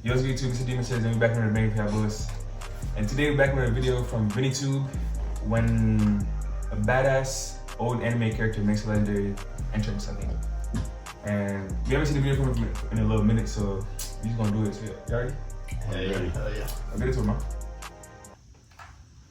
Yo's YouTube, this is Demon Says, and we're back in the main boys. And today we're back with a video from Vinitube when a badass old anime character makes a legendary entrance, I think. And we haven't seen the video from him in a little minute, so we're just gonna do it. So, you ready? Hell yeah. I'll get it to him, man.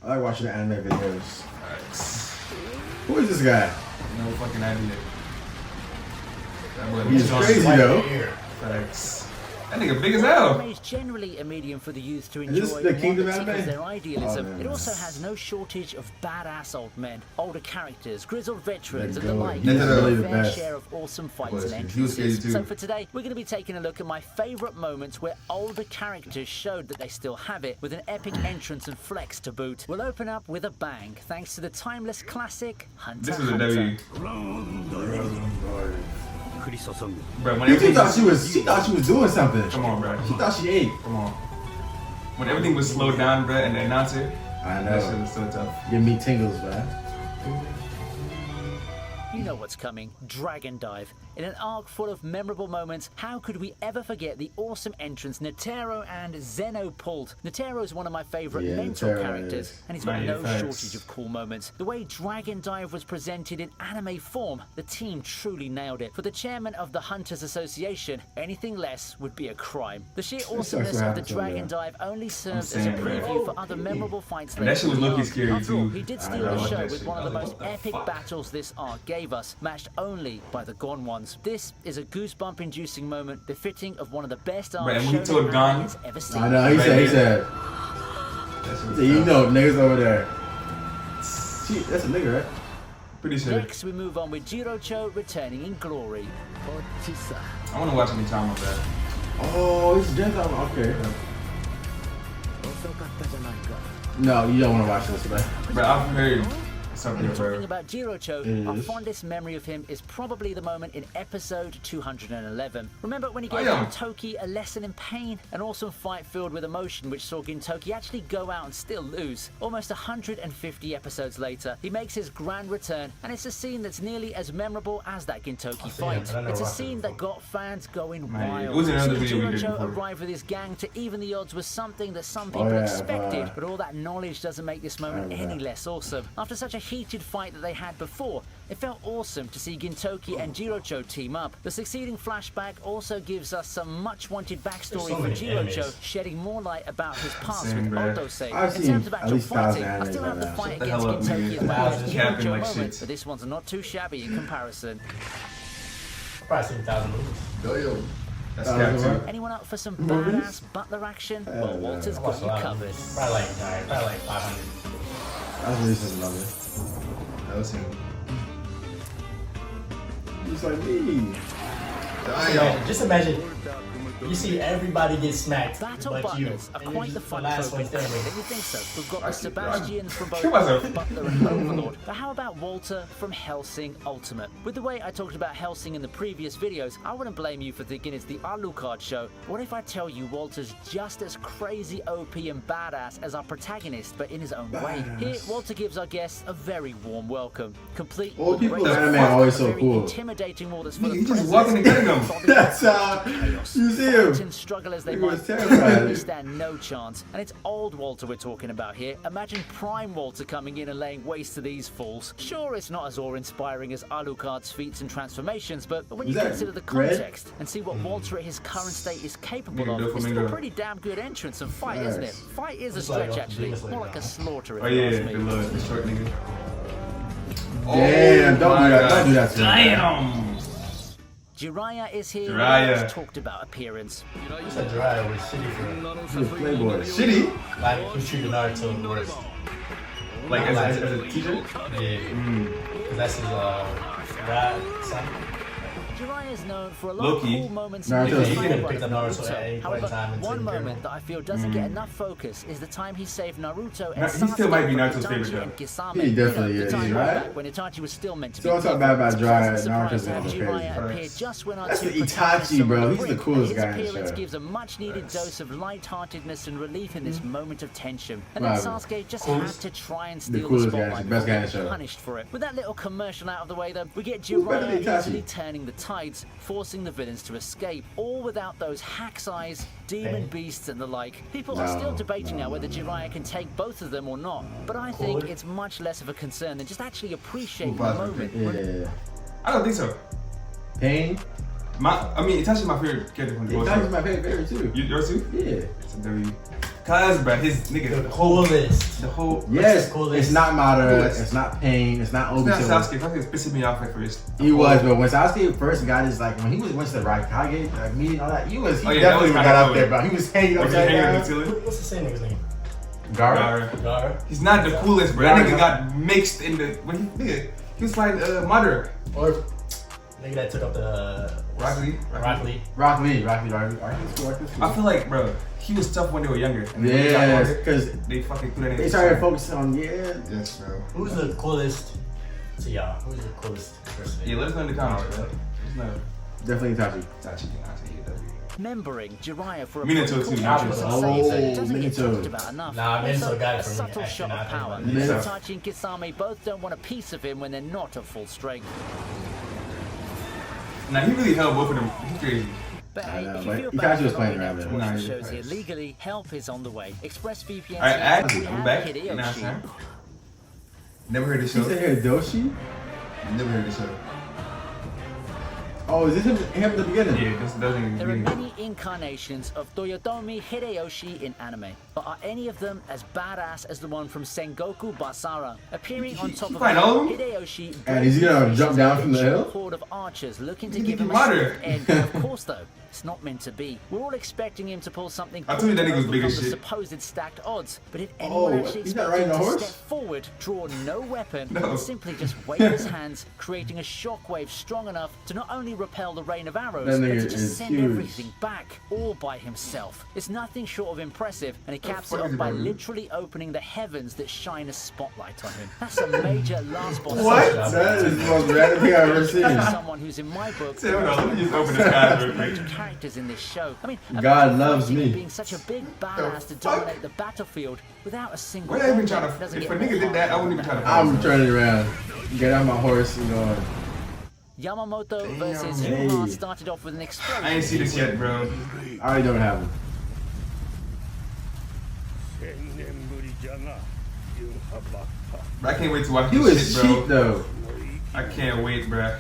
I like watching the anime videos. Alright. Who is this guy? No fucking idea. He's crazy though. Facts. That nigga big as hell. Anime is generally a medium for the youth to enjoy. Is this the Kingdom because anime? their idealism. Oh, it also has no shortage of badass old men, older characters, grizzled veterans, and Let's the go. like. That's With really a the fair best. share of awesome fights Of course, and he was scared entrances. too. So for today, we're going to be taking a look at my favourite moments where older characters showed that they still have it, with an epic entrance and flex to boot. We'll open up with a bang, thanks to the timeless classic Hunter This is a Hunter. W. Bro, when She everything thought she was doing something. Come on, bro. She thought she ate. Come on. When everything was slowed down, bro, and the announcer, I that shit know. was so tough. Give me tingles, man. You know what's coming, Dragon Dive. In an arc full of memorable moments, how could we ever forget the awesome entrance Netero and Zeno pulled? Netero is one of my favourite mental Netero characters, is. and he's got Man, no thanks. shortage of cool moments. The way Dragon Dive was presented in anime form, the team truly nailed it. For the chairman of the Hunters Association, anything less would be a crime. The sheer awesomeness of the Dragon Dive only serves as a saying, bro. preview for other memorable fights And that shit was later in the low-key arc. scary, After all, too. he did I steal know, I the like show that with shit. one of I the was most like, what the epic fuck? battles this arc gave us, matched only by the Gone ones. This is a goosebump-inducing moment befitting of one of the best arcs Right, and when he shonen told Gon- anime has ever seen. I know. He said. That shit was You tough. know, niggas over there. That's a nigga, right? Pretty sure. Next, we move on with Jirocho returning in glory. I want to watch Gintama, bro. Oh, it's Gintama. Okay. No, you don't want to watch this, man. Bro, I've heard something, Talking bro. about Jirocho, It our is. fondest memory of him is probably the moment in episode 211. Remember when he Oh, gave yeah. Gintoki a lesson in pain? An awesome fight filled with emotion which saw Gintoki actually go out and still lose. Almost 150 episodes later, he makes his grand return, and it's a scene that's nearly as memorable as that Gintoki fight. but I never It's a watched it scene that before. got fans going Man, wild. it was another Seeing video we did Jirocho before. arrive with his gang to even the odds was something that some people yeah, expected, but all that knowledge doesn't make this moment I remember any that. less awesome. After such a heated fight that they had before, it felt awesome to see Gintoki and Jirocho team up. The succeeding flashback also gives us some much-wanted backstory so for many Jirocho, enemies. shedding more light about his past Same, with bruh. Otose. I've In seen terms of at actual least 1,000 fighting, I still animes have the by now. fight Shut the against hell up, Gintoki nigga. as my Thousands best capping Jirocho like moment, shit. but this one's not too shabby in comparison. Probably seen 1,000 movies. That's cap too. Anyone up for some Movies? badass butler action? Well, Walter's I got watched a you lot of covered. movies. Probably like 500. That's really something lovely. That was him. Just like me. Yo, just imagine, you see everybody get smacked, Battle but you. butlers are And quite you the fun last folk. one standing. Don't you think so? We've got I the see- Sebastians from both Kill myself. Butler and Overlord. But how about Walter from Hellsing Ultimate? With the way I talked about Hellsing in the previous videos, I wouldn't blame you for thinking it's the Alucard show. What if I tell you Walter's just as crazy OP and badass as our protagonist, but in his own way? Here, Walter gives our guests a very warm welcome. Complete Old with people great in anime fun, are always a so very cool. intimidating wall that's full Nigga, of he just presence, walking and getting them. methodical That's how chaos. you see Fight and him. struggle as they He might, was terrified. they stand no chance. And it's old Walter we're talking about here. Imagine Prime Walter coming in and laying waste to these fools. Sure, it's not as awe-inspiring as Alucard's feats and transformations, but when you Is that consider the red? context and see what Walter at his current state is capable Nigga, of, it's still a Doflamingo. pretty damn good entrance and fight, isn't it? Nice. Fight is a It's like stretch, a actually. Demon More like a Slayer. slaughter, if Oh you yeah, ask the me. little, the short nigga. Damn, don't my do that. God. Don't do that to me. Damn. Jiraiya is here. Jiraiya. Let's talked about appearance. You said Jirocho was shitty for He's a playboy. Shitty. like he treated Naruto worse. Like as a teacher. Yeah, because that's his godson. Jiraiya is known for a lot Low-key. of cool moments Naruto. in the He fight could've by picked up Naruto at any point in However, time and one taken care of moment him. that I feel doesn't get enough focus is the time he saved Naruto and He still Sasuke might be from Naruto's Itachi favorite and Kisame. He definitely The is, time right? back when Itachi was still meant to So be I'm talking evil. about It's a Jiraiya. pleasant surprise Naruto's to have one of my Jiraiya favorites. appear just when our That's two the protagonists Itachi, are bro. on the He's the brink. coolest His guy in the appearance show. gives a much-needed dose of lightheartedness and relief in this moment of tension. And then Right. Sasuke just Coolest? had to try and The steal the coolest guy, spotlight the best guy in the before show. getting punished for it. With that little commercial out of the way, though, we get Who's better Jiraiya than Itachi? easily turning the tides, forcing the villains to escape, all without those hack's eyes, demon beasts and the like. People are still debating now whether Jiraiya can take both of them or not, but I think it's much less of a concern than just actually appreciating the moment. Yeah. I don't think so. Pain. Itachi's my favorite character from the Itachi's my favorite too. Yours too? Yeah. It's a W. Cause, bro, his nigga, The coolest. the whole. Yes, coolest. it's not Madara, Coolest. it's not Pain, it's not It's not Obito. Sasuke. Sasuke was pissing me off at first. He was, but when Sasuke first got his, like, when he went to the Raikage, like, meeting all that, he definitely got up there, bro. He was hanging Was he upside hanging on the down. ceiling? What's the same nigga's name? Gara. Gara. He's not the coolest, bro. That Gara. nigga got mixed in the when he was fighting Madara. Or nigga that took up the Rock Lee. Rock Lee. I feel like, bro, he was tough when they were younger. And then when they got Yeah, older, because they fucking threw that in. they started focusing on, Yes, bro. Who's the coolest to y'all? Who's the coolest person? Yeah, let us know in the comments, bro. Let us know. definitely Itachi. Itachi, I'll take it, W. Membering Jiraiya for a Minato too, not just- doesn't get Minato. talked about enough. Nah, Minato Also, got it a for me, subtle actually, shot not of power. thinking about it. Itachi and Kisame both don't want a piece of him when they're not at full strength. Nah, he really held both of them. He's crazy. But I hey, know, if but you feel Itachi bad was for playing not around being there. able to watch Nah, the he shows was here nice. legally, help is on the way. ExpressVPN Alright, says I'm we have back. Hideyoshi. You know what I'm saying? Never heard this He show. said Hideyoshi? Never heard this show. Oh, is this him at the beginning? Yeah, this doesn't There are even. many incarnations of Toyotomi Hideyoshi in anime, but are any of them as badass as the one from Sengoku Basara? Appearing on top He of fight all of them? Hideyoshi, And is he gonna jump down from the hill? A horde of archers looking to He give think him he a modern. swift end. Of course, though, it's not meant to be. We're all expecting him to pull something. I told you that cool nigga was to big as overcome the shit. supposed stacked odds, but did Oh, anyone actually he's not expect riding him a to horse? step forward, draw no weapon, No. and simply just wave his hands, creating a shockwave strong enough to not only repel the rain of arrows, That but nigga to just is send huge. everything back, all by himself. It's nothing short of impressive, and he caps it fuck off is by he doing? literally opening the heavens that shine a spotlight on him. That's a major last boss. What? That is the most random thing I've ever seen. Someone who's in my book, Say, hold on, let me just open this guy real quick. major characters in this show. I mean, God imagine loves fighting me. and being such a big badass to fuck? dominate the battlefield without a single. We're not even weapon. trying to. Doesn't If get a nigga more did that, I wouldn't even try to. I'm turning around. Get out my horse and going. Yamamoto versus Hey. Yuha started off with an explosion. I ain't see this yet, bro. I already don't have him. But I can't wait to watch He this was shit, cheap bro. though. I can't wait, bro.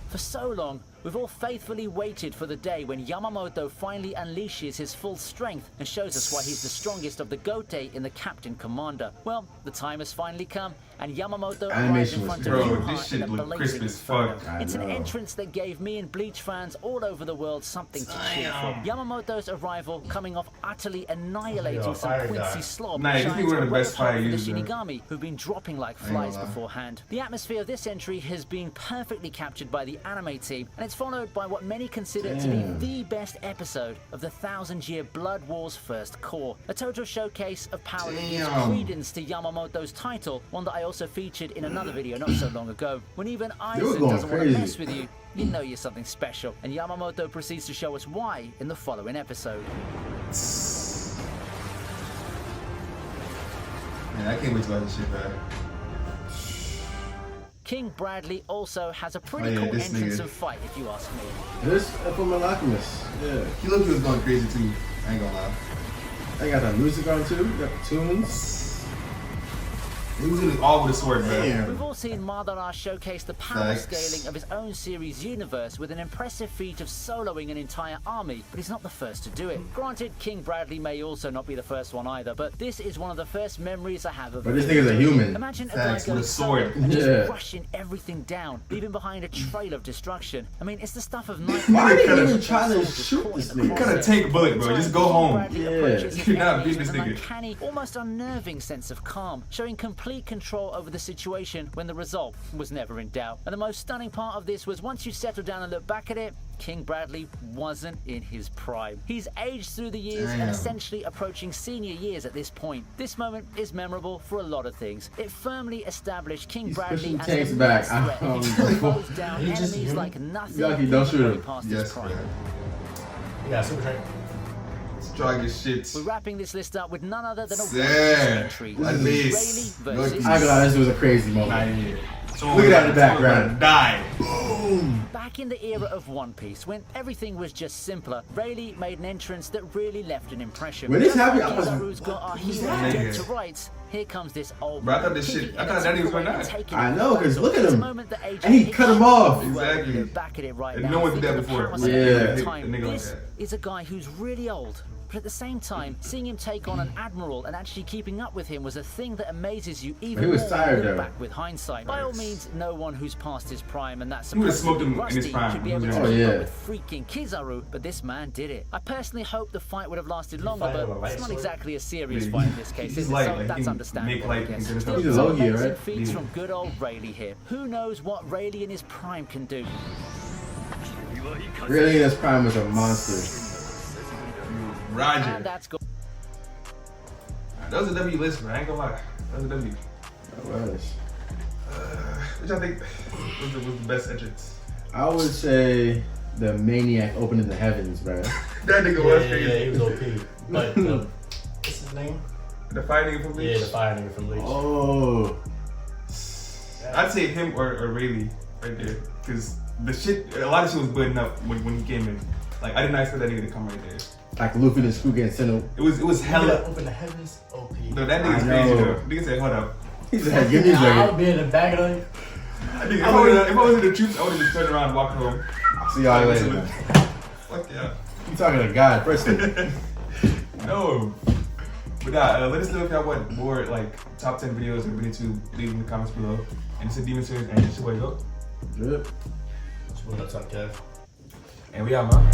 For so long, we've all faithfully waited for the day when Yamamoto finally unleashes his full strength and shows us why he's the strongest of the Gote in the Captain Commander. Well, the time has finally come, and Yamamoto arrives Animation in was front of Bro, Yuha this shit in a look blazing crisp as inferno. fuck. I It's an know. entrance that gave me and Bleach fans all over the world something to cheer for. Yamamoto's arrival coming off utterly annihilating Yo, some fire Quincy guy. slob Nah, this shines nigga one of the a red best fire hot for the users, bro. Shinigami, who've been dropping like gonna flies lie. beforehand. The atmosphere of this entry has been perfectly captured by the anime team, and it's followed by what many consider to be Damn. the best episode of the 1,000-year Blood War's first core. A total showcase of power that gives Damn. credence to Yamamoto's title, one that I also featured in another video not so long ago. When even They were Aizen going doesn't want to crazy. mess with you, you know you're something special. And Yamamoto proceeds to show us why in the following episode. Man, I can't wait to watch this shit, bro. King Bradley also has a pretty Oh, yeah, cool this entrance nigga. and fight, if you ask me. This from Alchemist. Yeah. He looked was going crazy too. I ain't gonna lie. I got that music on too. You got the tunes. He was in it all with a sword, bro. Damn. We've all seen Madara showcase the power Facts. scaling of his own series universe with an impressive feat of soloing an entire army, but he's not the first to do it. Granted, King Bradley may also not be the first one either, but this is one of the first memories I have of But this him. nigga's a human. Imagine a Facts, guy with going a sword. solo and just Yeah. rushing everything down, leaving behind a trail of destruction. I mean, it's the stuff of Why are they Kinda- even trying to shoot this nigga? Kinda tank bullet, bro. Just go home. Yeah. You're not beating this An nigga. uncanny, almost unnerving sense of calm, showing complete control over the situation when the result was never in doubt. And the most stunning part of this was once you settle down and look back at it, King Bradley wasn't in his prime. He's aged through the years and Damn. essentially approaching senior years at this point. This moment is memorable for a lot of things. It firmly established King He's Bradley pushing as tanks a back. threat. He slows down He just enemies human. like nothing Lucky, don't shoot him. past his Yes, prime. bro. Yeah, super train. Strong as shit. We're wrapping this list up with none other than a Sir, one-piece entry. at Piece least. Rayleigh versus I ain't gonna lie, this was a crazy moment. Nah, yeah. Look at that in the Someone's background. gonna die. Boom. Back in the era of One Piece, when everything was just simpler, Rayleigh made an entrance that really left an impression. When this happened, I Kizaru's got our hero dead to rights. Here comes this old Bro, I thought this shit, I thought that he was going to die. I know, because look at him. And he cut him off. Exactly. Back at it right And now. no one did that before. Yeah. This is a guy who's really old. But at the same time, seeing him take on an admiral and actually keeping up with him was a thing that amazes you even He was more tired, than though. back with hindsight. By all means, no one who's past his prime and that's He would've smoked supposed to be him in his rusty prime. should be able to Oh, keep yeah. up with freaking Kizaru, but this man did it. I personally hope the fight would have lasted longer, fight but with a light it's not sword? exactly a serious Yeah, fight in this case, he's is it? light, So like, he that's can understandable, make light I guess. and Still, He's a some low gear, amazing right? feats Yeah. from good old Rayleigh here. Who knows what Rayleigh in his prime can do? Really, this prime was a monster. Roger. And that's good. That was a W list, man. I ain't gonna lie. That was a W. That was. Which I think was the best entrance. I would say the Maniac opening the heavens, bro. That nigga Yeah, was yeah, crazy. yeah, he was OP. But what's his name? The fire nigga from Bleach. Yeah, the fire nigga from Bleach. Oh. I'd say him or Rayleigh right there. Because the shit, a lot of shit was building up when he came in. Like, I did not expect that nigga to come right there. Like Luffy and Screw getting sent over. It was Hella hella. open the heavens, OP. No, that nigga's I crazy know. though. Nigga said, hold up. He said, give me a I would second. be in the back of the. I think if I was in the troops, I would have just turned around and walked home. I'll see y'all later, man. Fuck yeah. You talking to God, personally. No. But let us know if y'all want more like top 10 videos of Vinitube. Leave in the comments below. And it's a Demon Series and it's your boy Go. Good. What's up, Kev? And we out, man.